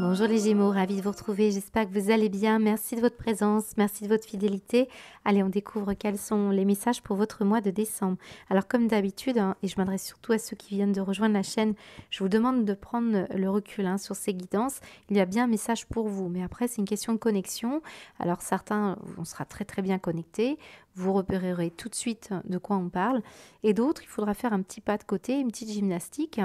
Bonjour les Gémeaux, ravie de vous retrouver, j'espère que vous allez bien. Merci de votre présence, merci de votre fidélité. Allez, on découvre quels sont les messages pour votre mois de décembre. Alors comme d'habitude, et je m'adresse surtout à ceux qui viennent de rejoindre la chaîne, je vous demande de prendre le recul sur ces guidances. Il y a bien un message pour vous, mais après c'est une question de connexion. Alors certains, on sera très très bien connectés, vous repérerez tout de suite de quoi on parle. Et d'autres, il faudra faire un petit pas de côté, une petite gymnastique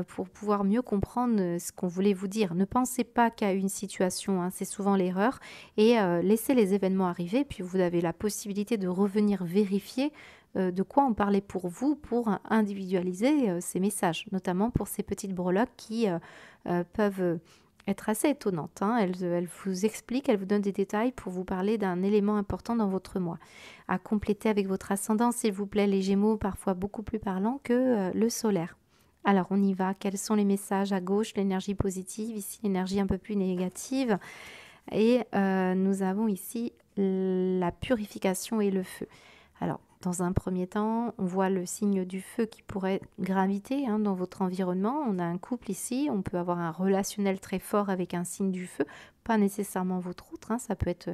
pour pouvoir mieux comprendre ce qu'on voulait vous dire. Ne pensez pas qu'à une situation, c'est souvent l'erreur, et laissez les événements arriver, puis vous avez la possibilité de revenir vérifier de quoi on parlait pour vous, pour individualiser ces messages, notamment pour ces petites breloques qui peuvent être assez étonnantes. Elles vous expliquent, elles vous donnent des détails pour vous parler d'un élément important dans votre mois. À compléter avec votre ascendant, s'il vous plaît, les Gémeaux, parfois beaucoup plus parlant que le solaire. Alors, on y va. Quels sont les messages à gauche? L'énergie positive, ici, l'énergie un peu plus négative. Et nous avons ici la purification et le feu. Alors, dans un premier temps, on voit le signe du feu qui pourrait graviter dans votre environnement. On a un couple ici, on peut avoir un relationnel très fort avec un signe du feu, pas nécessairement votre autre, ça peut être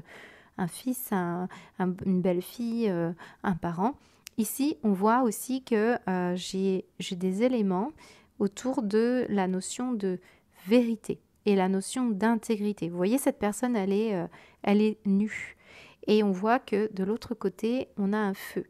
un fils, une belle-fille, un parent. Ici, on voit aussi que j'ai des éléments autour de la notion de vérité et la notion d'intégrité. Vous voyez, cette personne, elle est nue. Et on voit que de l'autre côté, on a un feu.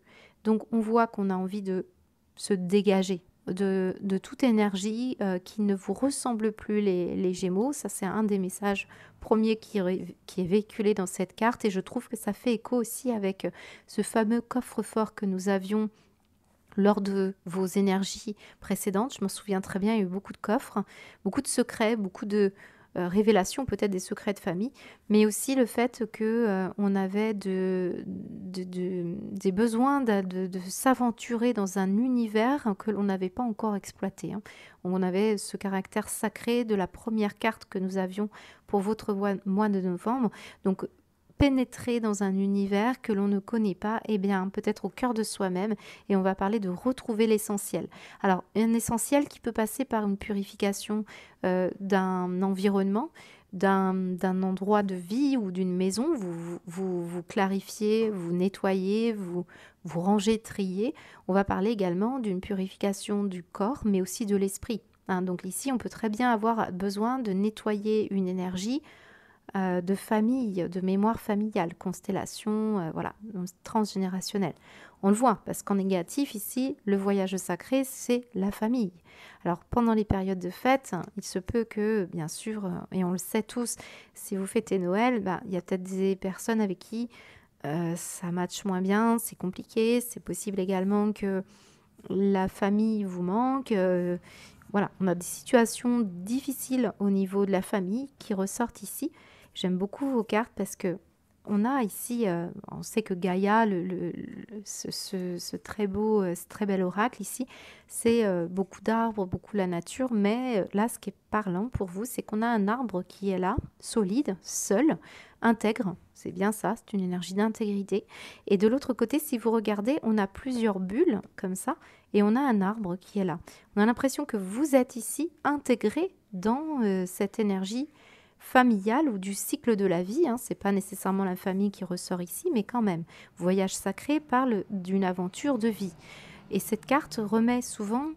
Donc, on voit qu'on a envie de se dégager de toute énergie qui ne vous ressemble plus, les Gémeaux. Ça, c'est un des messages premiers qui est véhiculé dans cette carte. Et je trouve que ça fait écho aussi avec ce fameux coffre-fort que nous avions lors de vos énergies précédentes. Je m'en souviens très bien, il y a eu beaucoup de coffres, beaucoup de secrets, beaucoup de révélations, peut-être des secrets de famille, mais aussi le fait que on avait des besoins de s'aventurer dans un univers que l'on n'avait pas encore exploité. On avait ce caractère sacré de la première carte que nous avions pour votre mois de novembre. Donc, pénétrer dans un univers que l'on ne connaît pas, et bien peut-être au cœur de soi-même, et on va parler de retrouver l'essentiel. Alors, un essentiel qui peut passer par une purification d'un environnement, d'un endroit de vie ou d'une maison. Vous clarifiez, vous nettoyez, vous rangez, triez. On va parler également d'une purification du corps, mais aussi de l'esprit. Donc ici, on peut très bien avoir besoin de nettoyer une énergie de famille, de mémoire familiale, constellation, voilà, transgénérationnelle. On le voit, parce qu'en négatif, ici, le voyage sacré, c'est la famille. Alors, pendant les périodes de fête, il se peut que, bien sûr, et on le sait tous, si vous fêtez Noël, il y a peut-être des personnes avec qui ça matche moins bien, c'est compliqué. C'est possible également que la famille vous manque. Voilà, on a des situations difficiles au niveau de la famille qui ressortent ici. J'aime beaucoup vos cartes parce que on a ici, on sait que Gaïa, ce très beau, ce très bel oracle ici, c'est beaucoup d'arbres, beaucoup la nature, mais là, ce qui est parlant pour vous, c'est qu'on a un arbre qui est là, solide, seul, intègre, c'est bien ça, c'est une énergie d'intégrité. Et de l'autre côté, si vous regardez, on a plusieurs bulles comme ça, et on a un arbre qui est là. On a l'impression que vous êtes ici intégré dans cette énergie familiale ou du cycle de la vie. C'est pas nécessairement la famille qui ressort ici, mais quand même. Voyage sacré parle d'une aventure de vie. Et cette carte remet souvent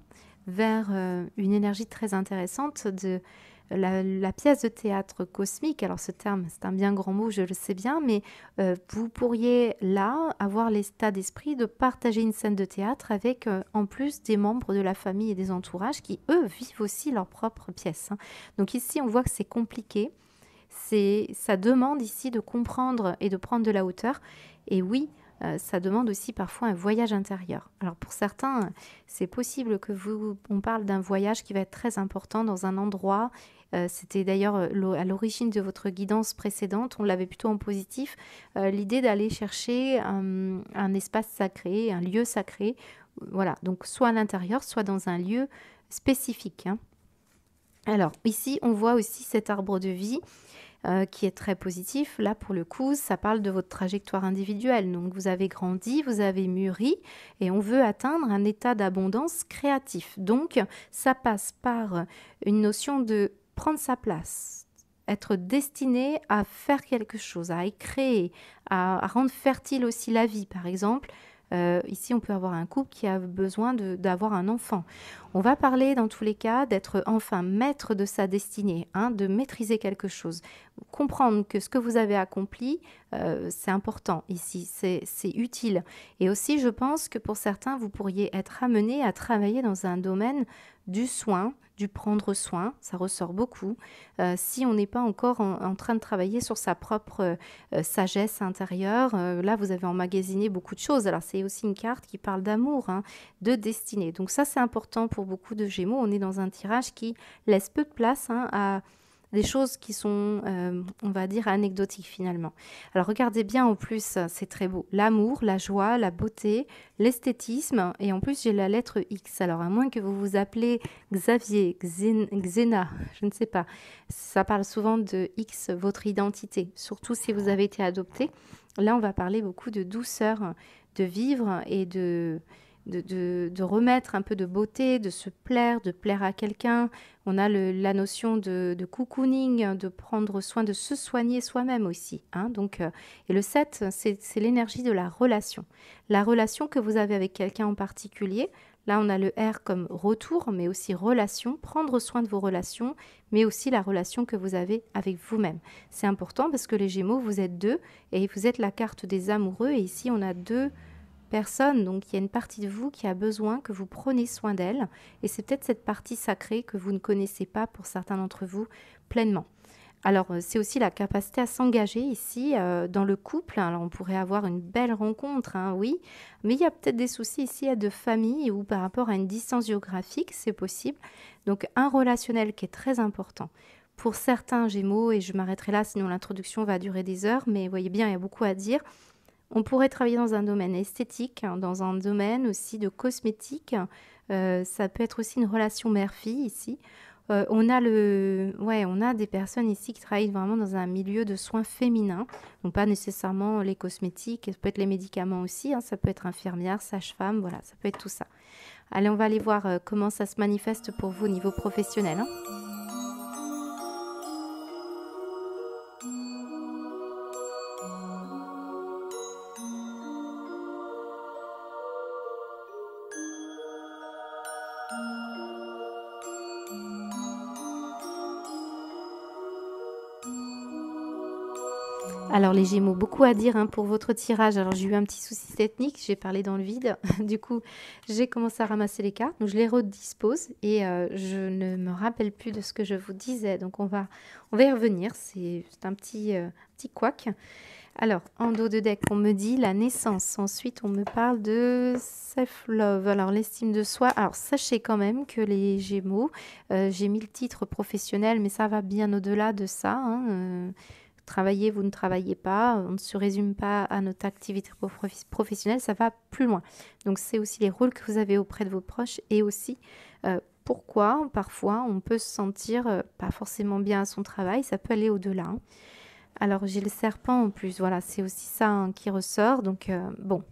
vers une énergie très intéressante de la pièce de théâtre cosmique. Alors ce terme, c'est un bien grand mot, je le sais bien, mais vous pourriez là avoir l'état d'esprit de partager une scène de théâtre avec en plus des membres de la famille et des entourages qui, eux, vivent aussi leur propre pièce. Donc ici, on voit que c'est compliqué. Ça demande ici de comprendre et de prendre de la hauteur. Et oui, ça demande aussi parfois un voyage intérieur. Alors pour certains, c'est possible que on parle d'un voyage qui va être très important dans un endroit. C'était d'ailleurs à l'origine de votre guidance précédente, on l'avait plutôt en positif, l'idée d'aller chercher un espace sacré, un lieu sacré. Voilà, donc soit à l'intérieur, soit dans un lieu spécifique. Alors ici, on voit aussi cet arbre de vie qui est très positif. Là, pour le coup, ça parle de votre trajectoire individuelle. Donc, vous avez grandi, vous avez mûri et on veut atteindre un état d'abondance créatif. Donc, ça passe par une notion de prendre sa place, être destiné à faire quelque chose, à y créer, à rendre fertile aussi la vie, par exemple. Ici, on peut avoir un couple qui a besoin d'avoir un enfant. On va parler dans tous les cas d'être enfin maître de sa destinée, hein, de maîtriser quelque chose. Comprendre que ce que vous avez accompli, c'est important ici, c'est utile. Et aussi, je pense que pour certains, vous pourriez être amené à travailler dans un domaine du soin, du prendre soin, ça ressort beaucoup, si on n'est pas encore en train de travailler sur sa propre sagesse intérieure. Là, vous avez emmagasiné beaucoup de choses. Alors, c'est aussi une carte qui parle d'amour, hein, de destinée. Donc ça, c'est important pour beaucoup de Gémeaux. On est dans un tirage qui laisse peu de place, hein, à des choses qui sont, on va dire, anecdotiques finalement. Alors regardez bien en plus, c'est très beau. L'amour, la joie, la beauté, l'esthétisme, et en plus j'ai la lettre X. Alors à moins que vous vous appelez Xavier, Xena, je ne sais pas. Ça parle souvent de X, votre identité, surtout si vous avez été adopté. Là, on va parler beaucoup de douceur, de vivre et de remettre un peu de beauté, de se plaire, de plaire à quelqu'un. On a la notion de cocooning, de prendre soin, de se soigner soi-même aussi, hein. Donc, et le 7, c'est l'énergie de la relation. La relation que vous avez avec quelqu'un en particulier. Là, on a le R comme retour, mais aussi relation, prendre soin de vos relations, mais aussi la relation que vous avez avec vous-même. C'est important parce que les Gémeaux, vous êtes deux et vous êtes la carte des amoureux. Et ici, on a deux personne, donc il y a une partie de vous qui a besoin que vous preniez soin d'elle, et c'est peut-être cette partie sacrée que vous ne connaissez pas pour certains d'entre vous pleinement. Alors, c'est aussi la capacité à s'engager ici dans le couple. Alors, on pourrait avoir une belle rencontre, hein, oui, mais il y a peut-être des soucis ici de famille ou par rapport à une distance géographique, c'est possible. Donc, un relationnel qui est très important. Pour certains Gémeaux, et je m'arrêterai là, sinon l'introduction va durer des heures, mais vous voyez bien, il y a beaucoup à dire. On pourrait travailler dans un domaine esthétique, hein, dans un domaine aussi de cosmétique. Ça peut être aussi une relation mère-fille ici. On a des personnes ici qui travaillent vraiment dans un milieu de soins féminins. Donc pas nécessairement les cosmétiques, ça peut être les médicaments aussi, hein, ça peut être infirmière, sage-femme, voilà, ça peut être tout ça. Allez, on va aller voir comment ça se manifeste pour vous au niveau professionnel, hein. Alors les Gémeaux, beaucoup à dire, hein, pour votre tirage. Alors j'ai eu un petit souci technique, j'ai parlé dans le vide. Du coup, j'ai commencé à ramasser les cartes. Donc je les redispose et je ne me rappelle plus de ce que je vous disais. Donc on va y revenir. C'est un petit couac. Alors, en dos de deck, on me dit la naissance. Ensuite, on me parle de self-love. Alors, l'estime de soi. Alors, sachez quand même que les Gémeaux, j'ai mis le titre professionnel, mais ça va bien au-delà de ça, hein. Travaillez, vous ne travaillez pas, on ne se résume pas à notre activité professionnelle, ça va plus loin. Donc, c'est aussi les rôles que vous avez auprès de vos proches et aussi pourquoi parfois on peut se sentir pas forcément bien à son travail, ça peut aller au-delà, hein. Alors, j'ai le serpent en plus, voilà, c'est aussi ça, hein, qui ressort. Donc, bon,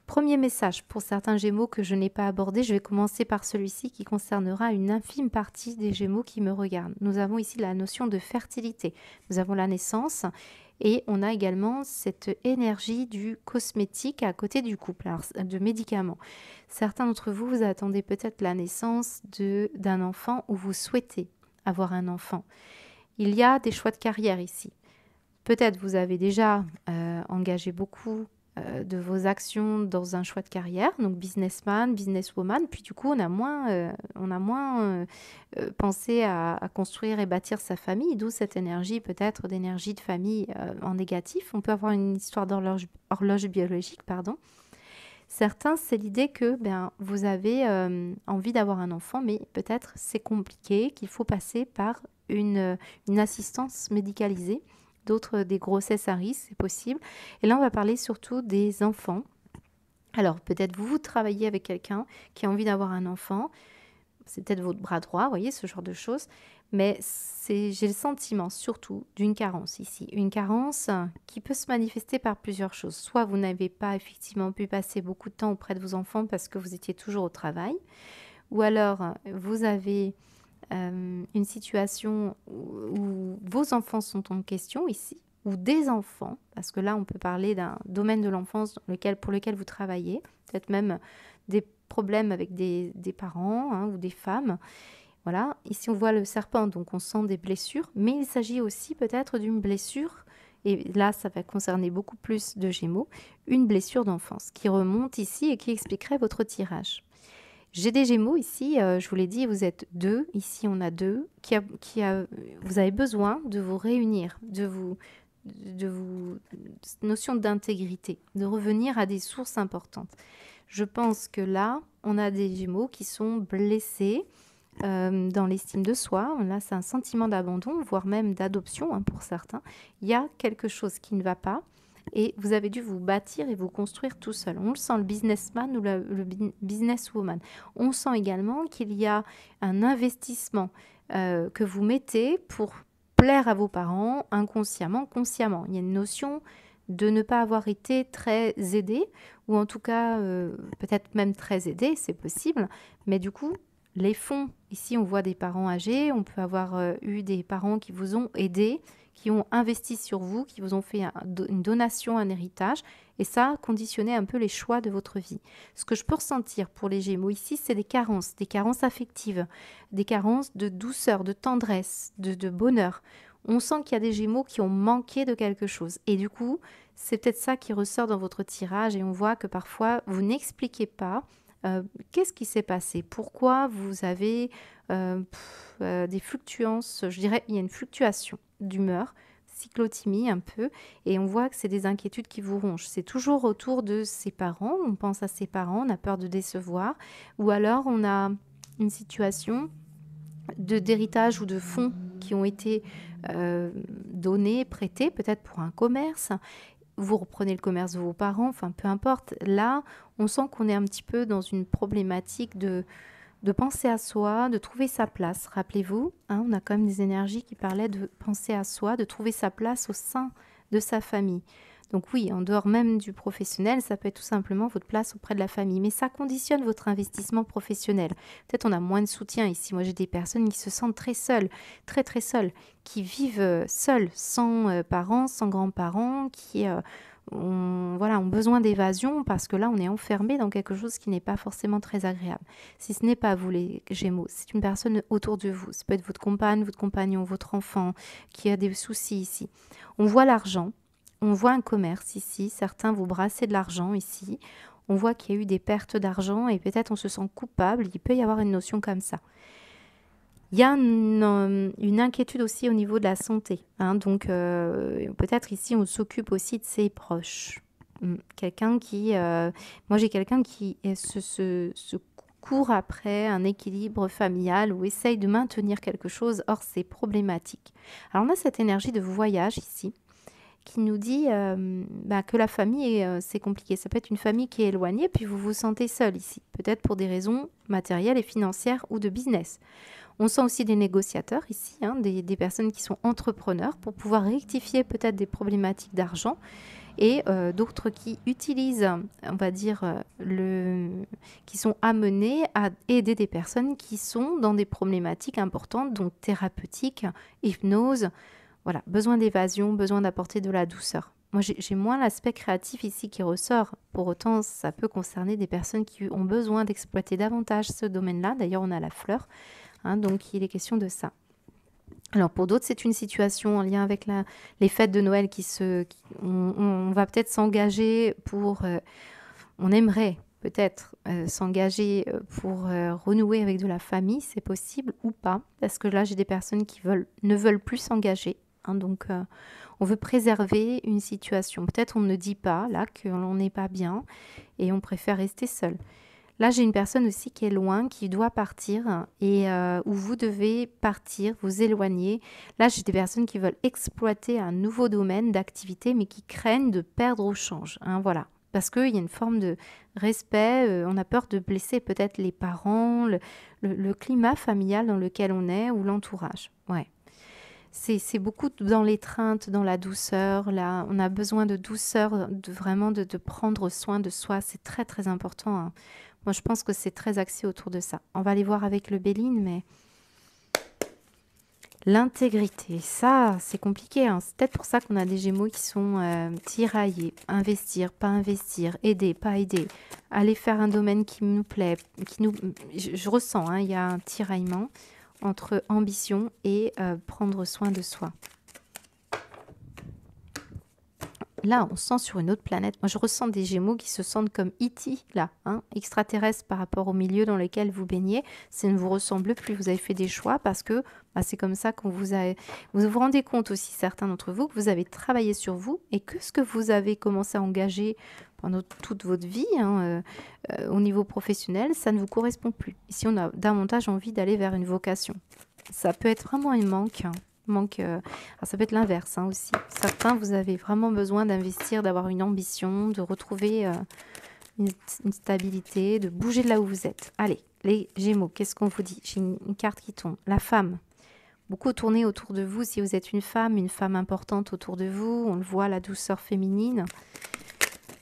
premier message pour certains Gémeaux que je n'ai pas abordé. Je vais commencer par celui-ci qui concernera une infime partie des Gémeaux qui me regardent. Nous avons ici la notion de fertilité. Nous avons la naissance et on a également cette énergie du cosmétique à côté du couple, alors, de médicaments. Certains d'entre vous, vous attendez peut-être la naissance d'un enfant ou vous souhaitez avoir un enfant. Il y a des choix de carrière ici. Peut-être vous avez déjà engagé beaucoup de vos actions dans un choix de carrière, donc businessman, businesswoman, puis du coup on a moins pensé à construire et bâtir sa famille, d'où cette énergie peut-être d'énergie de famille en négatif. On peut avoir une histoire horloge biologique, pardon. Certains, c'est l'idée que vous avez envie d'avoir un enfant, mais peut-être c'est compliqué, qu'il faut passer par une assistance médicalisée. D'autres, des grossesses à risque, c'est possible. Et là, on va parler surtout des enfants. Alors, peut-être vous travaillez avec quelqu'un qui a envie d'avoir un enfant. C'est peut-être votre bras droit, vous voyez, ce genre de choses. Mais j'ai le sentiment surtout d'une carence ici. Une carence qui peut se manifester par plusieurs choses. Soit vous n'avez pas effectivement pu passer beaucoup de temps auprès de vos enfants parce que vous étiez toujours au travail. Ou alors, vous avez une situation où vos enfants sont en question ici, ou des enfants, parce que là, on peut parler d'un domaine de l'enfance pour lequel vous travaillez, peut-être même des problèmes avec des parents hein, ou des femmes. Voilà, ici on voit le serpent, donc on sent des blessures, mais il s'agit aussi peut-être d'une blessure, et là ça va concerner beaucoup plus de Gémeaux, une blessure d'enfance qui remonte ici et qui expliquerait votre tirage. J'ai des Gémeaux ici, je vous l'ai dit, vous êtes deux, ici on a deux, vous avez besoin de vous réunir, notion d'intégrité, de revenir à des sources importantes. Je pense que là, on a des Gémeaux qui sont blessés dans l'estime de soi. Là, c'est un sentiment d'abandon, voire même d'adoption hein, pour certains. Il y a quelque chose qui ne va pas et vous avez dû vous bâtir et vous construire tout seul. On le sent, le businessman ou le businesswoman. On sent également qu'il y a un investissement que vous mettez pour plaire à vos parents inconsciemment, consciemment. Il y a une notion de ne pas avoir été très aidé, ou en tout cas peut-être même très aidé, c'est possible, mais du coup, les fonds, ici on voit des parents âgés, on peut avoir eu des parents qui vous ont aidé, qui ont investi sur vous, qui vous ont fait une donation, un héritage, et ça a conditionné un peu les choix de votre vie. Ce que je peux ressentir pour les Gémeaux ici, c'est des carences affectives, des carences de douceur, de tendresse, de bonheur. On sent qu'il y a des Gémeaux qui ont manqué de quelque chose. Et du coup, c'est peut-être ça qui ressort dans votre tirage et on voit que parfois, vous n'expliquez pas qu'est-ce qui s'est passé. Pourquoi vous avez des fluctuances, je dirais, il y a une fluctuation d'humeur, cyclothymie un peu, et on voit que c'est des inquiétudes qui vous rongent. C'est toujours autour de ses parents, on pense à ses parents, on a peur de décevoir, ou alors on a une situation d'héritage ou de fonds qui ont été donnés, prêtés, peut-être pour un commerce. Vous reprenez le commerce de vos parents, enfin peu importe. Là, on sent qu'on est un petit peu dans une problématique de penser à soi, de trouver sa place. Rappelez-vous, hein, on a quand même des énergies qui parlaient de penser à soi, de trouver sa place au sein de sa famille. Donc oui, en dehors même du professionnel, ça peut être tout simplement votre place auprès de la famille. Mais ça conditionne votre investissement professionnel. Peut-être on a moins de soutien ici. Moi, j'ai des personnes qui se sentent très seules, très très seules, qui vivent seules, sans parents, sans grands-parents, qui ont besoin d'évasion parce que là, on est enfermé dans quelque chose qui n'est pas forcément très agréable. Si ce n'est pas vous, les Gémeaux, c'est une personne autour de vous. Ça peut être votre compagne, votre compagnon, votre enfant qui a des soucis ici. On voit l'argent. On voit un commerce ici, certains vous brassez de l'argent ici, on voit qu'il y a eu des pertes d'argent et peut-être on se sent coupable, il peut y avoir une notion comme ça. Il y a une inquiétude aussi au niveau de la santé, hein, donc peut-être ici on s'occupe aussi de ses proches. Moi j'ai quelqu'un qui se court après un équilibre familial ou essaye de maintenir quelque chose, or c'est problématique. Alors on a cette énergie de voyage ici, qui nous dit que la famille, c'est compliqué. Ça peut être une famille qui est éloignée, puis vous vous sentez seul ici, peut-être pour des raisons matérielles et financières ou de business. On sent aussi des négociateurs ici, hein, des personnes qui sont entrepreneurs pour pouvoir rectifier peut-être des problématiques d'argent et d'autres qui utilisent, on va dire, qui sont amenés à aider des personnes qui sont dans des problématiques importantes, donc thérapeutiques, hypnose. Voilà, besoin d'évasion, besoin d'apporter de la douceur. Moi, j'ai moins l'aspect créatif ici qui ressort. Pour autant, ça peut concerner des personnes qui ont besoin d'exploiter davantage ce domaine-là. D'ailleurs, on a la fleur, hein, donc il est question de ça. Alors, pour d'autres, c'est une situation en lien avec les fêtes de Noël on va peut-être s'engager pour... on aimerait peut-être s'engager pour renouer avec de la famille, c'est possible ou pas. Parce que là, j'ai des personnes qui ne veulent plus s'engager. Donc, on veut préserver une situation. Peut-être on ne dit pas, là, que l'on n'est pas bien et on préfère rester seul. Là, j'ai une personne aussi qui est loin, qui doit partir et où vous devez partir, vous éloigner. Là, j'ai des personnes qui veulent exploiter un nouveau domaine d'activité, mais qui craignent de perdre au change. Hein, voilà. Parce qu'il y a une forme de respect, on a peur de blesser peut-être les parents, le climat familial dans lequel on est ou l'entourage. Ouais. C'est beaucoup dans l'étreinte, dans la douceur. Là, on a besoin de douceur, de prendre soin de soi. C'est très, très important. Hein. Moi, je pense que c'est très axé autour de ça. On va aller voir avec le Béline, mais L'intégrité, ça, c'est compliqué, hein. C'est peut-être pour ça qu'on a des Gémeaux qui sont tiraillés. Investir, pas investir, aider, pas aider. Aller faire un domaine qui nous plaît, je ressens, hein, il y a un tiraillement entre ambition et prendre soin de soi. Là, on sent sur une autre planète. Moi, je ressens des Gémeaux qui se sentent comme E.T. là, hein, extraterrestres par rapport au milieu dans lequel vous baignez. Ça ne vous ressemble plus. Vous avez fait des choix parce que c'est comme ça qu'on vous a... Vous vous rendez compte aussi, certains d'entre vous, que vous avez travaillé sur vous et que ce que vous avez commencé à engager pendant toute votre vie, hein, au niveau professionnel, ça ne vous correspond plus. Ici, on a davantage envie d'aller vers une vocation. Ça peut être vraiment un manque, hein. Alors ça peut être l'inverse, hein, aussi. Certains, vous avez vraiment besoin d'investir, d'avoir une ambition, de retrouver une stabilité, de bouger de là où vous êtes. Allez, les Gémeaux, qu'est-ce qu'on vous dit? J'ai une carte qui tombe. La femme. Beaucoup tourner autour de vous si vous êtes une femme importante autour de vous. On le voit, la douceur féminine.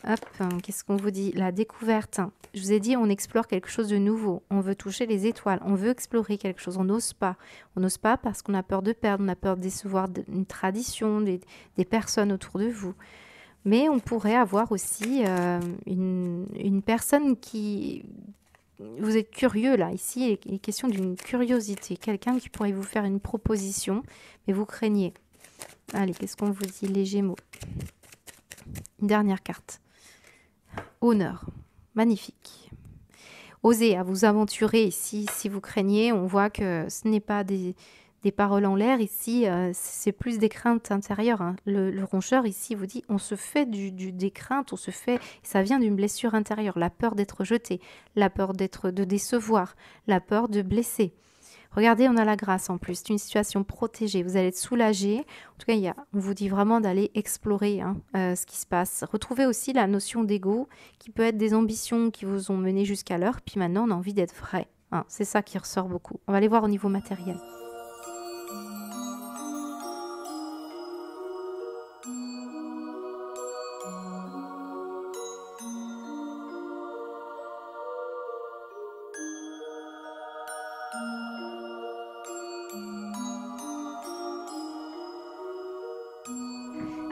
Hop, qu'est-ce qu'on vous dit? La découverte. Je vous ai dit, on explore quelque chose de nouveau. On veut toucher les étoiles. On veut explorer quelque chose. On n'ose pas. On n'ose pas parce qu'on a peur de perdre. On a peur de décevoir une tradition, des personnes autour de vous. Mais on pourrait avoir aussi une personne qui... Vous êtes curieux là. Ici, il est question d'une curiosité. Quelqu'un qui pourrait vous faire une proposition, mais vous craignez. Allez, qu'est-ce qu'on vous dit, les Gémeaux? Une dernière carte. Honneur. Magnifique. Osez à vous aventurer ici, si vous craignez. On voit que ce n'est pas des paroles en l'air. Ici, c'est plus des craintes intérieures, hein. Le rongeur ici vous dit, on se fait des craintes, on se fait... Ça vient d'une blessure intérieure. La peur d'être jeté, la peur de décevoir, la peur de blesser. Regardez, on a la grâce en plus. C'est une situation protégée. Vous allez être soulagé. En tout cas, on vous dit vraiment d'aller explorer, hein, ce qui se passe. Retrouvez aussi la notion d'ego, qui peut être des ambitions qui vous ont mené jusqu'alors. Puis maintenant, on a envie d'être vrai, hein. C'est ça qui ressort beaucoup. On va aller voir au niveau matériel.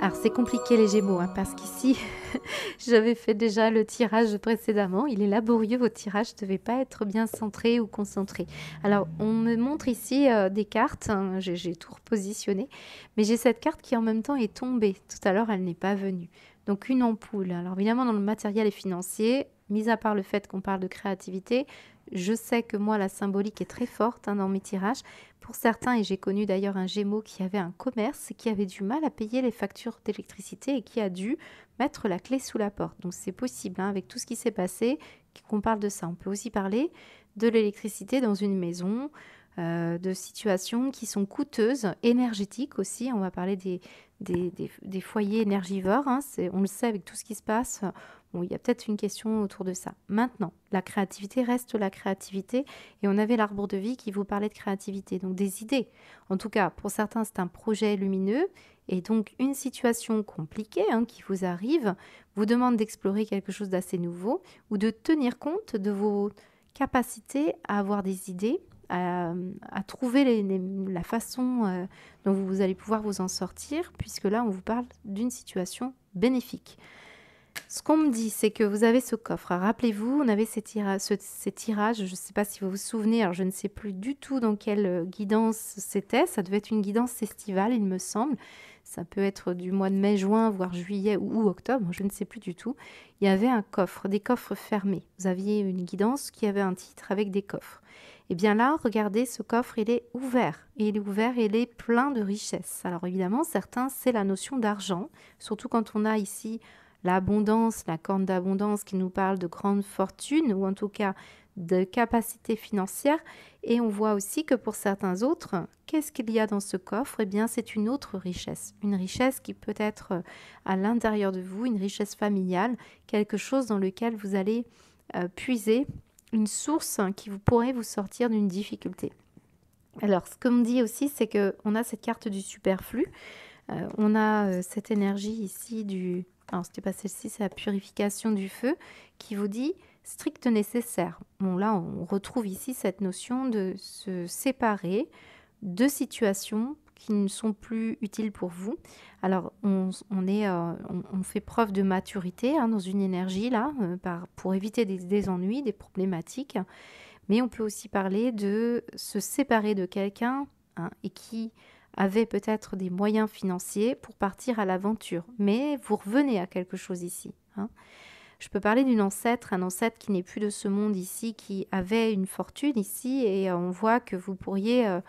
Alors c'est compliqué les Gémeaux, hein, parce qu'ici, j'avais fait déjà le tirage précédemment. Il est laborieux, votre tirage ne devait pas être bien centré ou concentré. Alors on me montre ici des cartes, hein, j'ai tout repositionné, mais j'ai cette carte qui en même temps est tombée. Tout à l'heure, elle n'est pas venue. Donc une ampoule. Alors évidemment, dans le matériel et financier, mis à part le fait qu'on parle de créativité, je sais que moi, la symbolique est très forte, hein, dans mes tirages. Pour certains, et j'ai connu d'ailleurs un Gémeaux qui avait un commerce et qui avait du mal à payer les factures d'électricité et qui a dû mettre la clé sous la porte. Donc c'est possible, hein, avec tout ce qui s'est passé, qu'on parle de ça. On peut aussi parler de l'électricité dans une maison, de situations qui sont coûteuses, énergétiques aussi. On va parler des foyers énergivores, hein. On le sait avec tout ce qui se passe. Bon, il y a peut-être une question autour de ça. Maintenant, la créativité reste la créativité. Et on avait l'arbre de vie qui vous parlait de créativité, donc des idées. En tout cas, pour certains, c'est un projet lumineux. Et donc, une situation compliquée, hein, qui vous arrive, vous demande d'explorer quelque chose d'assez nouveau ou de tenir compte de vos capacités à avoir des idées, à trouver la façon dont vous allez pouvoir vous en sortir, puisque là, on vous parle d'une situation bénéfique. Ce qu'on me dit, c'est que vous avez ce coffre. Rappelez-vous, on avait ces tirages, je ne sais pas si vous vous souvenez, alors je ne sais plus du tout dans quelle guidance c'était. Ça devait être une guidance estivale, il me semble. Ça peut être du mois de mai, juin, voire juillet ou octobre, je ne sais plus du tout. Il y avait un coffre, des coffres fermés. Vous aviez une guidance qui avait un titre avec des coffres. Et bien là, regardez, ce coffre, il est ouvert. Et il est ouvert et il est plein de richesses. Alors évidemment, certains, c'est la notion d'argent, surtout quand on a ici l'abondance, la corne d'abondance qui nous parle de grande fortune ou en tout cas de capacité financière. Et on voit aussi que pour certains autres, qu'est-ce qu'il y a dans ce coffre? Eh bien, c'est une autre richesse. Une richesse qui peut être à l'intérieur de vous, une richesse familiale, quelque chose dans lequel vous allez puiser une source qui pourrait vous sortir d'une difficulté. Alors, ce qu'on me dit aussi, c'est qu'on a cette carte du superflu. On a cette énergie ici du... Alors, c'était pas celle-ci, c'est la purification du feu qui vous dit strict nécessaire. Bon, là, on retrouve ici cette notion de se séparer 2 situations qui ne sont plus utiles pour vous. Alors on fait preuve de maturité, hein, dans une énergie là, pour éviter des ennuis, des problématiques. Mais on peut aussi parler de se séparer de quelqu'un, hein, et qui avait peut-être des moyens financiers pour partir à l'aventure. Mais vous revenez à quelque chose ici, hein. Je peux parler d'un ancêtre, un ancêtre qui n'est plus de ce monde ici, qui avait une fortune ici, et on voit que vous pourriez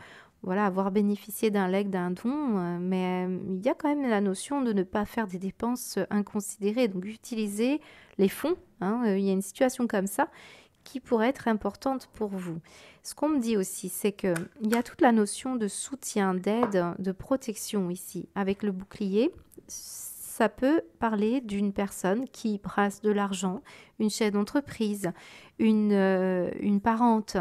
voilà, avoir bénéficié d'un legs, d'un don, mais il y a quand même la notion de ne pas faire des dépenses inconsidérées, donc utiliser les fonds, hein, il y a une situation comme ça qui pourrait être importante pour vous. Ce qu'on me dit aussi, c'est qu'il y a toute la notion de soutien, d'aide, de protection ici. Avec le bouclier, ça peut parler d'une personne qui brasse de l'argent, une chef d'entreprise, une parente.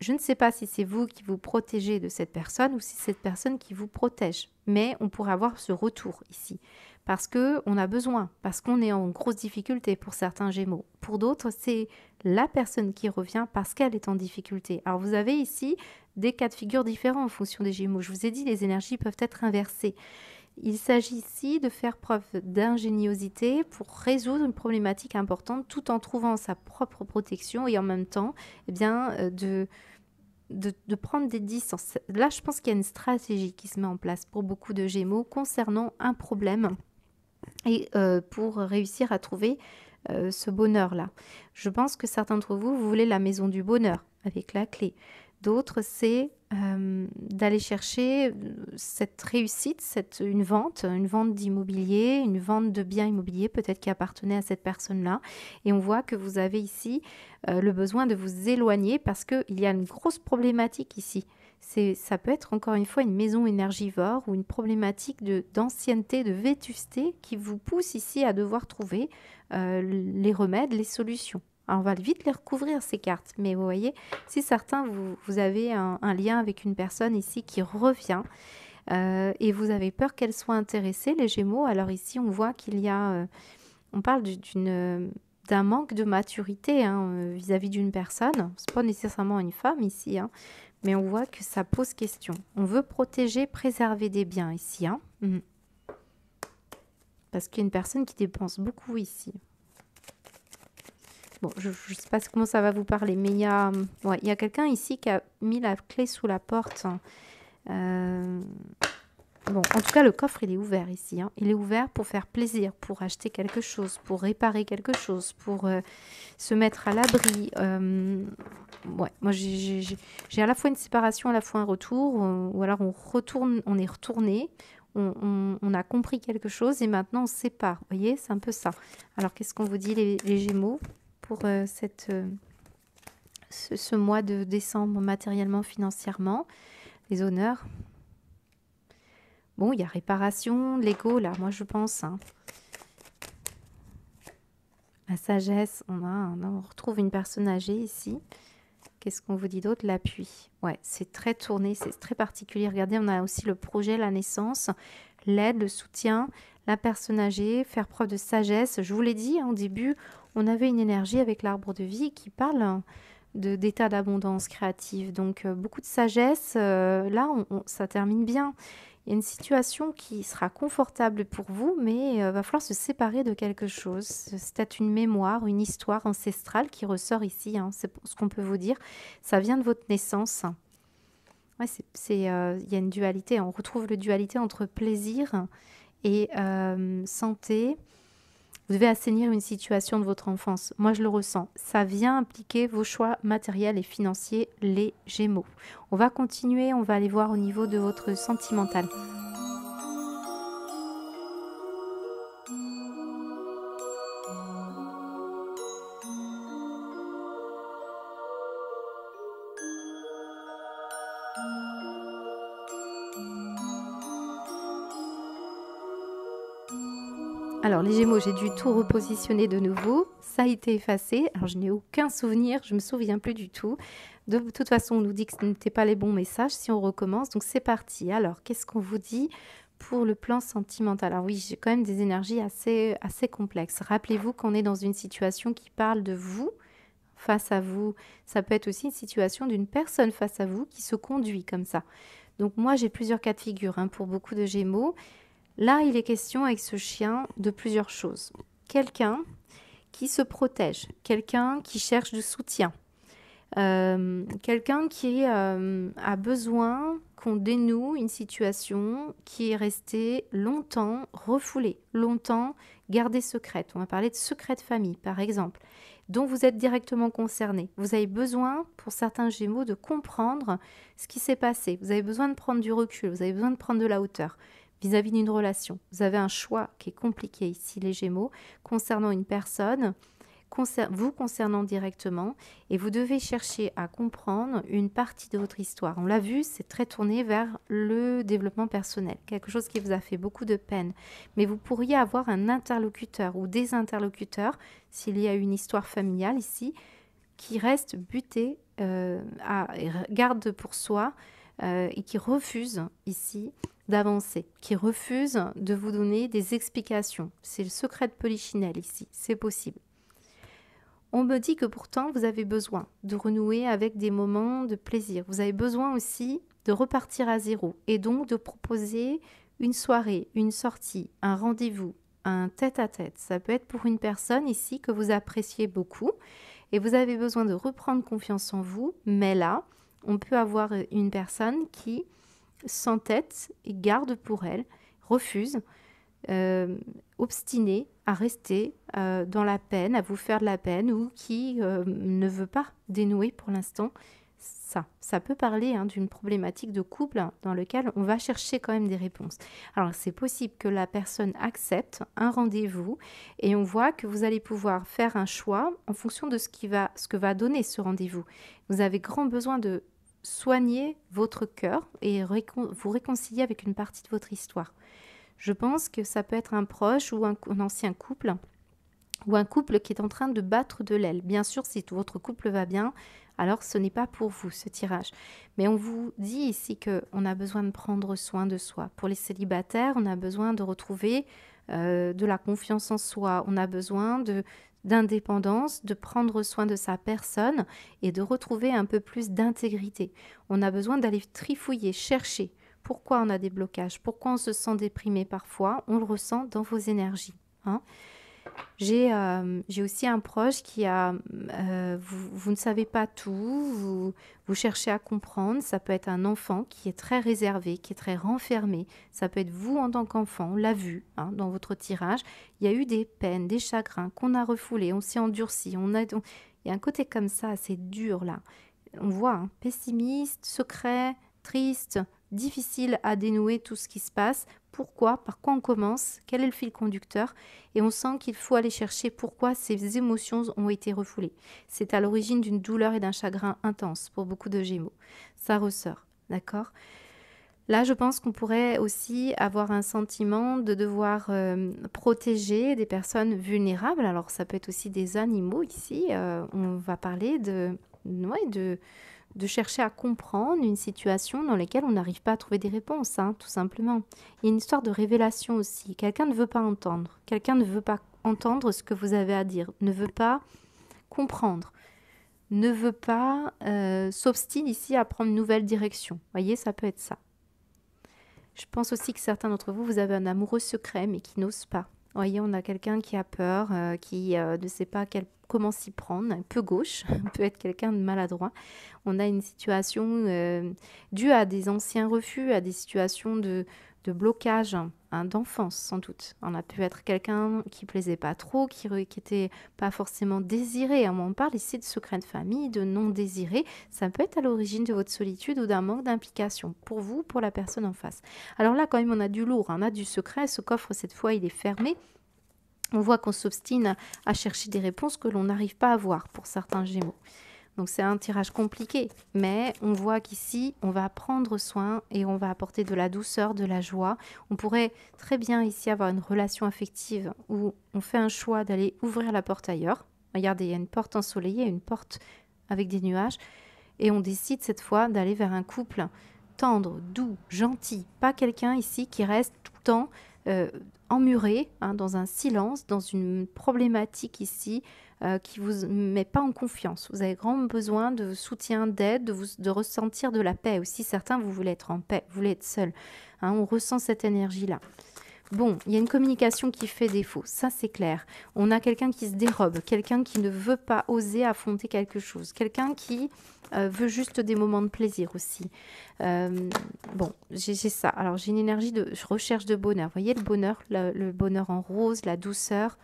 Je ne sais pas si c'est vous qui vous protégez de cette personne ou si c'est cette personne qui vous protège. Mais on pourrait avoir ce retour ici. Parce qu'on a besoin, parce qu'on est en grosse difficulté pour certains Gémeaux. Pour d'autres, c'est la personne qui revient parce qu'elle est en difficulté. Alors vous avez ici des cas de figure différents en fonction des Gémeaux. Je vous ai dit, les énergies peuvent être inversées. Il s'agit ici de faire preuve d'ingéniosité pour résoudre une problématique importante tout en trouvant sa propre protection et en même temps, eh bien, de prendre des distances. Là, je pense qu'il y a une stratégie qui se met en place pour beaucoup de Gémeaux concernant un problème et pour réussir à trouver ce bonheur-là. Je pense que certains d'entre vous, vous voulez la maison du bonheur avec la clé. D'autres, c'est d'aller chercher cette réussite, une vente d'immobilier, une vente de biens immobiliers peut-être qui appartenait à cette personne-là. Et on voit que vous avez ici le besoin de vous éloigner parce qu'il y a une grosse problématique ici. Ça peut être encore une fois une maison énergivore ou une problématique d'ancienneté, de vétusté qui vous pousse ici à devoir trouver les remèdes, les solutions. Alors on va vite les recouvrir ces cartes, mais vous voyez, si certains, vous avez un lien avec une personne ici qui revient et vous avez peur qu'elle soit intéressée, les Gémeaux, alors ici on voit qu'il y a, on parle d'un manque de maturité, hein, vis-à-vis d'une personne, c'est pas nécessairement une femme ici, hein, mais on voit que ça pose question. On veut protéger, préserver des biens ici, hein, parce qu'il y a une personne qui dépense beaucoup ici. Bon, je ne sais pas comment ça va vous parler, mais il y a quelqu'un ici qui a mis la clé sous la porte. Bon, en tout cas, le coffre, il est ouvert ici, hein. Il est ouvert pour faire plaisir, pour acheter quelque chose, pour réparer quelque chose, pour se mettre à l'abri. Ouais, moi, j'ai à la fois une séparation, à la fois un retour, ou alors on est retourné, on a compris quelque chose et maintenant on se sépare. Vous voyez, c'est un peu ça. Alors, qu'est-ce qu'on vous dit, les Gémeaux, pour ce mois de décembre, matériellement, financièrement, les honneurs? Bon, il y a réparation, l'ego, là, moi je pense, hein. La sagesse, on retrouve une personne âgée ici. Qu'est-ce qu'on vous dit d'autre? L'appui. Ouais, c'est très tourné, c'est très particulier. Regardez, on a aussi le projet, la naissance, l'aide, le soutien, la personne âgée, faire preuve de sagesse. Je vous l'ai dit, hein, au début, on avait une énergie avec l'arbre de vie qui parle d'état d'abondance créative. Donc, beaucoup de sagesse. Là, ça termine bien. Il y a une situation qui sera confortable pour vous, mais il va falloir se séparer de quelque chose. C'est peut-être une mémoire, une histoire ancestrale qui ressort ici, hein, c'est ce qu'on peut vous dire. Ça vient de votre naissance. Ouais, il y a une dualité. On retrouve la dualité entre plaisir et santé. Vous devez assainir une situation de votre enfance. Moi, je le ressens. Ça vient impliquer vos choix matériels et financiers, les Gémeaux. On va continuer, on va aller voir au niveau de votre sentimental. Alors les Gémeaux, j'ai dû tout repositionner de nouveau. Ça a été effacé. Alors je n'ai aucun souvenir, je ne me souviens plus du tout. De toute façon, on nous dit que ce n'était pas les bons messages si on recommence. Donc c'est parti. Alors, qu'est-ce qu'on vous dit pour le plan sentimental? Alors oui, j'ai quand même des énergies assez complexes. Rappelez-vous qu'on est dans une situation qui parle de vous, face à vous. Ça peut être aussi une situation d'une personne face à vous qui se conduit comme ça. Donc moi, j'ai plusieurs cas de figure hein, pour beaucoup de Gémeaux. Là, il est question avec ce chien de plusieurs choses. Quelqu'un qui se protège, quelqu'un qui cherche du soutien, quelqu'un qui a besoin qu'on dénoue une situation qui est restée longtemps refoulée, longtemps gardée secrète. On va parler de secret de famille, par exemple, dont vous êtes directement concerné. Vous avez besoin, pour certains Gémeaux, de comprendre ce qui s'est passé. Vous avez besoin de prendre du recul, vous avez besoin de prendre de la hauteur vis-à-vis d'une relation. Vous avez un choix qui est compliqué ici, les Gémeaux, concernant une personne, vous concernant directement, et vous devez chercher à comprendre une partie de votre histoire. On l'a vu, c'est très tourné vers le développement personnel, quelque chose qui vous a fait beaucoup de peine. Mais vous pourriez avoir un interlocuteur ou des interlocuteurs, s'il y a une histoire familiale ici, qui reste buté, garde pour soi et qui refuse ici d'avancer, qui refuse de vous donner des explications. C'est le secret de Polichinelle ici, c'est possible. On me dit que pourtant, vous avez besoin de renouer avec des moments de plaisir. Vous avez besoin aussi de repartir à zéro et donc de proposer une soirée, une sortie, un rendez-vous, un tête-à-tête. Ça peut être pour une personne ici que vous appréciez beaucoup et vous avez besoin de reprendre confiance en vous. Mais là, on peut avoir une personne qui s'entête et garde pour elle, refuse, obstinée à rester dans la peine, à vous faire de la peine ou qui ne veut pas dénouer pour l'instant. Ça peut parler hein, d'une problématique de couple dans lequel on va chercher quand même des réponses. Alors c'est possible que la personne accepte un rendez-vous et on voit que vous allez pouvoir faire un choix en fonction de ce que va donner ce rendez-vous. Vous avez grand besoin de soigner votre cœur et vous réconcilier avec une partie de votre histoire. Je pense que ça peut être un proche ou un ancien couple ou un couple qui est en train de battre de l'aile. Bien sûr, si votre couple va bien, alors ce n'est pas pour vous ce tirage. Mais on vous dit ici qu'on a besoin de prendre soin de soi. Pour les célibataires, on a besoin de retrouver de la confiance en soi. On a besoin d'indépendance, de prendre soin de sa personne et de retrouver un peu plus d'intégrité. On a besoin d'aller trifouiller, chercher. Pourquoi on a des blocages? Pourquoi on se sent déprimé parfois? On le ressent dans vos énergies. Hein. J'ai aussi un proche qui a... vous ne savez pas tout, vous cherchez à comprendre. Ça peut être un enfant qui est très réservé, qui est très renfermé. Ça peut être vous en tant qu'enfant, on l'a vu hein, dans votre tirage. Il y a eu des peines, des chagrins qu'on a refoulés, on s'est endurci. Il y a un côté comme ça, assez dur là. On voit, hein, pessimiste, secret, triste, difficile à dénouer tout ce qui se passe. Pourquoi? Par quoi on commence? Quel est le fil conducteur? Et on sent qu'il faut aller chercher pourquoi ces émotions ont été refoulées. C'est à l'origine d'une douleur et d'un chagrin intense pour beaucoup de Gémeaux. Ça ressort, d'accord? Là, je pense qu'on pourrait aussi avoir un sentiment de devoir protéger des personnes vulnérables. Alors, ça peut être aussi des animaux ici. On va parler de chercher à comprendre une situation dans laquelle on n'arrive pas à trouver des réponses, hein, tout simplement. Il y a une histoire de révélation aussi. Quelqu'un ne veut pas entendre. Quelqu'un ne veut pas entendre ce que vous avez à dire, ne veut pas comprendre, ne veut pas s'obstine ici à prendre une nouvelle direction. Vous voyez, ça peut être ça. Je pense aussi que certains d'entre vous, vous avez un amoureux secret, mais qui n'ose pas. Vous voyez, on a quelqu'un qui a peur, qui ne sait pas comment s'y prendre, un peu gauche, peut être quelqu'un de maladroit. On a une situation due à des anciens refus, à des situations de blocage hein, d'enfance sans doute. On a pu être quelqu'un qui plaisait pas trop, qui était pas forcément désiré. On parle ici de secret de famille, de non désiré. Ça peut être à l'origine de votre solitude ou d'un manque d'implication pour vous, pour la personne en face. Alors là, quand même, on a du lourd, hein, on a du secret. Ce coffre, cette fois, il est fermé. On voit qu'on s'obstine à chercher des réponses que l'on n'arrive pas à voir pour certains Gémeaux. Donc c'est un tirage compliqué, mais on voit qu'ici, on va prendre soin et on va apporter de la douceur, de la joie. On pourrait très bien ici avoir une relation affective où on fait un choix d'aller ouvrir la porte ailleurs. Regardez, il y a une porte ensoleillée, une porte avec des nuages. Et on décide cette fois d'aller vers un couple tendre, doux, gentil. Pas quelqu'un ici qui reste tout le temps euh, emmuré, hein, dans un silence, dans une problématique ici qui ne vous met pas en confiance. Vous avez grand besoin de soutien, d'aide, de ressentir de la paix. Aussi, certains, vous voulez être en paix, vous voulez être seul. Hein, on ressent cette énergie-là. Bon, il y a une communication qui fait défaut, ça c'est clair. On a quelqu'un qui se dérobe, quelqu'un qui ne veut pas oser affronter quelque chose, quelqu'un qui veut juste des moments de plaisir aussi. Bon, j'ai ça. Alors j'ai une énergie de recherche de bonheur. Vous voyez le bonheur, le bonheur en rose, la douceur.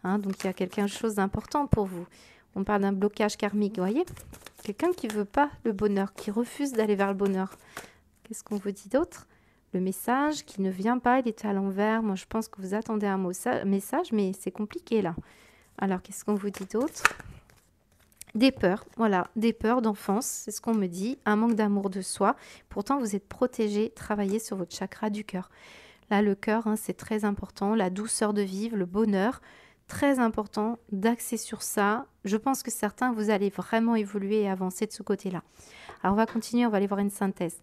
Hein, donc il y a quelque chose d'important pour vous. On parle d'un blocage karmique, vous voyez? Quelqu'un qui ne veut pas le bonheur, qui refuse d'aller vers le bonheur. Qu'est-ce qu'on vous dit d'autre? Le message qui ne vient pas, il est à l'envers. Moi, je pense que vous attendez un message, mais c'est compliqué là. Alors, qu'est-ce qu'on vous dit d'autre? Des peurs, voilà, des peurs d'enfance, c'est ce qu'on me dit. Un manque d'amour de soi. Pourtant, vous êtes protégé. Travaillez sur votre chakra du cœur. Là, le cœur, hein, c'est très important. La douceur de vivre, le bonheur. Très important d'axer sur ça. Je pense que certains, vous allez vraiment évoluer et avancer de ce côté-là. Alors, on va continuer, on va aller voir une synthèse.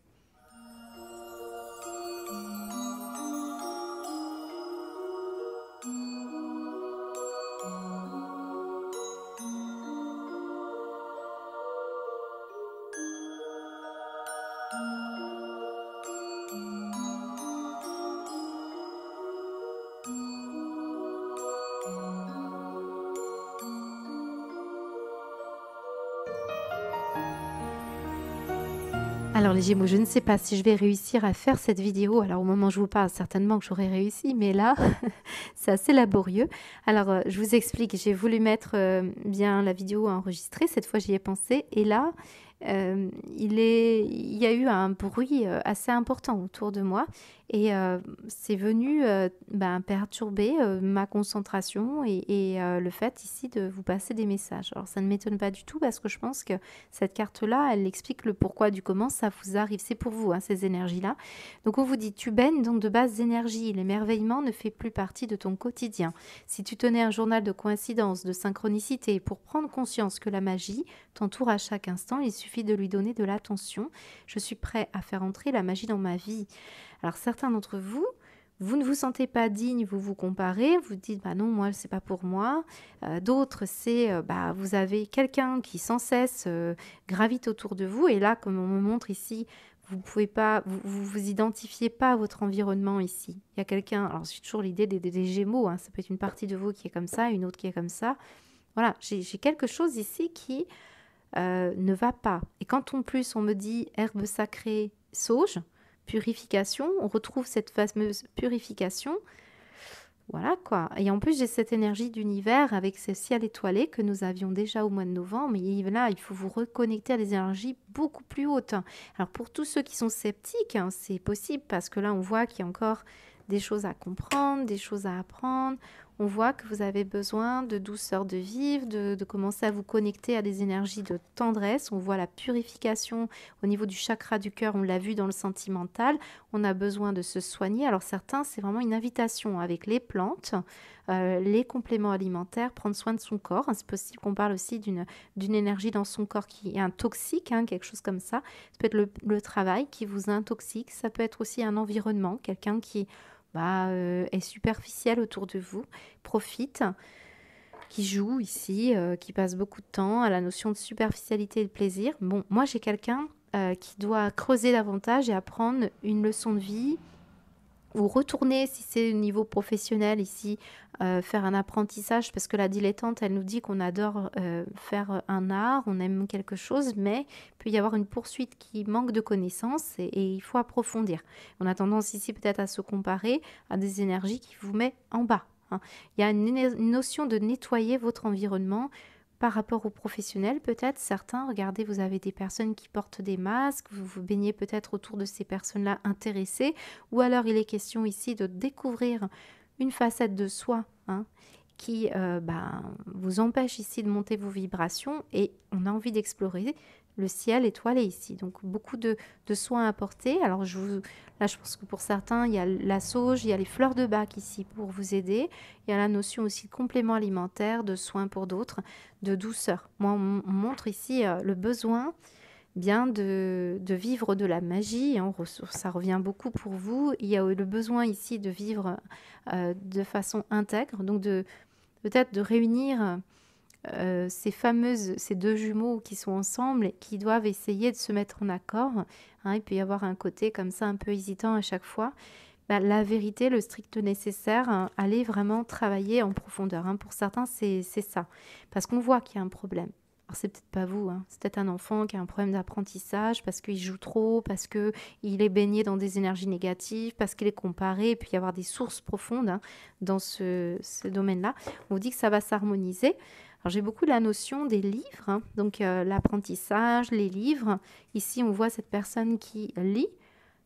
Alors les Gémeaux, je ne sais pas si je vais réussir à faire cette vidéo. Alors au moment où je vous parle, certainement que j'aurais réussi, mais là, c'est assez laborieux. Alors je vous explique, j'ai voulu mettre bien la vidéo enregistrée, cette fois j'y ai pensé, et là, il y a eu un bruit assez important autour de moi, et c'est venu perturber ma concentration et le fait ici de vous passer des messages. Alors ça ne m'étonne pas du tout parce que je pense que cette carte-là, elle explique le pourquoi du comment ça vous arrive. C'est pour vous, hein, ces énergies-là. Donc on vous dit, tu baignes donc de basses énergies. L'émerveillement ne fait plus partie de ton quotidien. Si tu tenais un journal de coïncidence, de synchronicité, pour prendre conscience que la magie t'entoure à chaque instant, il suffit de lui donner de l'attention. Je suis prêt à faire entrer la magie dans ma vie. Alors certains d'entre vous, vous ne vous sentez pas digne, vous vous comparez, vous dites bah non, moi c'est pas pour moi. D'autres c'est vous avez quelqu'un qui sans cesse gravite autour de vous, et là comme on me montre ici, vous pouvez pas, vous identifiez pas à votre environnement ici. Il y a quelqu'un, alors c'est toujours l'idée des Gémeaux, hein, ça peut être une partie de vous qui est comme ça, une autre qui est comme ça. Voilà, j'ai quelque chose ici qui ne va pas. Et quand en plus on me dit herbe sacrée, sauge, purification, on retrouve cette fameuse purification. Voilà quoi. Et en plus, j'ai cette énergie d'univers avec ce ciel étoilé que nous avions déjà au mois de novembre. Mais là, il faut vous reconnecter à des énergies beaucoup plus hautes. Alors pour tous ceux qui sont sceptiques, hein, c'est possible parce que là, on voit qu'il y a encore des choses à comprendre, des choses à apprendre. On voit que vous avez besoin de douceur de vivre, de commencer à vous connecter à des énergies de tendresse. On voit la purification au niveau du chakra du cœur, on l'a vu dans le sentimental. On a besoin de se soigner. Alors certains, c'est vraiment une invitation avec les plantes, les compléments alimentaires, prendre soin de son corps. C'est possible qu'on parle aussi d'une énergie dans son corps qui est un toxique, hein, quelque chose comme ça. Ça peut être le travail qui vous intoxique. Ça peut être aussi un environnement, quelqu'un qui est superficiel autour de vous, profite, qui joue ici, qui passe beaucoup de temps à la notion de superficialité et de plaisir. Bon, moi j'ai quelqu'un qui doit creuser davantage et apprendre une leçon de vie, ou retourner si c'est au niveau professionnel ici, faire un apprentissage, parce que la dilettante, elle nous dit qu'on adore faire un art, on aime quelque chose, mais il peut y avoir une poursuite qui manque de connaissances et il faut approfondir. On a tendance ici peut-être à se comparer à des énergies qui vous mettent en bas, hein. Il y a une notion de nettoyer votre environnement. Par rapport aux professionnels, peut-être certains, regardez, vous avez des personnes qui portent des masques, vous vous baignez peut-être autour de ces personnes-là intéressées, ou alors il est question ici de découvrir une facette de soi, hein, qui vous empêche ici de monter vos vibrations, et on a envie d'explorer le ciel étoilé ici. Donc beaucoup de soins à apporter. Alors là, je pense que pour certains, il y a la sauge, il y a les fleurs de bac ici pour vous aider. Il y a la notion aussi de complément alimentaire, de soins pour d'autres, de douceur. Moi, on montre ici le besoin bien de vivre de la magie, hein, ça revient beaucoup pour vous. Il y a le besoin ici de vivre de façon intègre, donc peut-être de réunir ces deux jumeaux qui sont ensemble et qui doivent essayer de se mettre en accord. Hein, il peut y avoir un côté comme ça un peu hésitant à chaque fois. Bah, la vérité, le strict nécessaire, hein, aller vraiment travailler en profondeur. Hein. Pour certains, c'est ça. Parce qu'on voit qu'il y a un problème. Alors, c'est peut-être pas vous, hein. C'est peut-être un enfant qui a un problème d'apprentissage parce qu'il joue trop, parce qu'il est baigné dans des énergies négatives, parce qu'il est comparé. Et puis, il y avoir des sources profondes, hein, dans ce domaine-là. On vous dit que ça va s'harmoniser. Alors, j'ai beaucoup la notion des livres, hein. Donc l'apprentissage, les livres. Ici, on voit cette personne qui lit,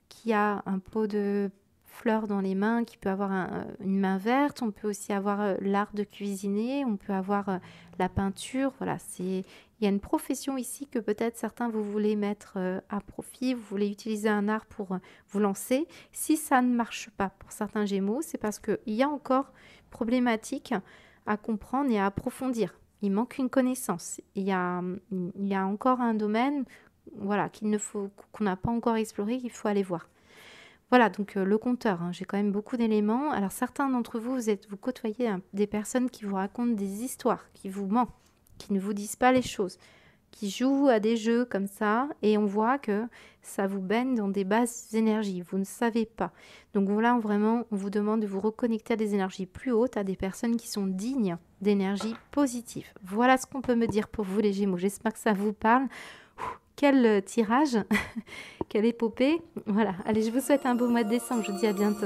qui a un pot de fleurs dans les mains, qui peut avoir une main verte. On peut aussi avoir l'art de cuisiner, on peut avoir la peinture. Voilà, il y a une profession ici que peut-être certains vous voulez mettre à profit, vous voulez utiliser un art pour vous lancer. Si ça ne marche pas pour certains Gémeaux, c'est parce qu'il y a encore problématique à comprendre et à approfondir. Il manque une connaissance. Il y a encore un domaine, voilà, qu'on n'a pas encore exploré, qu'il faut aller voir. Voilà, donc le compteur, hein, j'ai quand même beaucoup d'éléments. Alors certains d'entre vous, vous côtoyez des personnes qui vous racontent des histoires, qui vous mentent, qui ne vous disent pas les choses, qui jouent à des jeux comme ça, et on voit que ça vous baigne dans des basses énergies, vous ne savez pas. Donc voilà, vraiment, on vous demande de vous reconnecter à des énergies plus hautes, à des personnes qui sont dignes d'énergie positive. Voilà ce qu'on peut me dire pour vous les Gémeaux. J'espère que ça vous parle. Quel tirage, quelle épopée. Voilà, allez, je vous souhaite un beau mois de décembre, je vous dis à bientôt.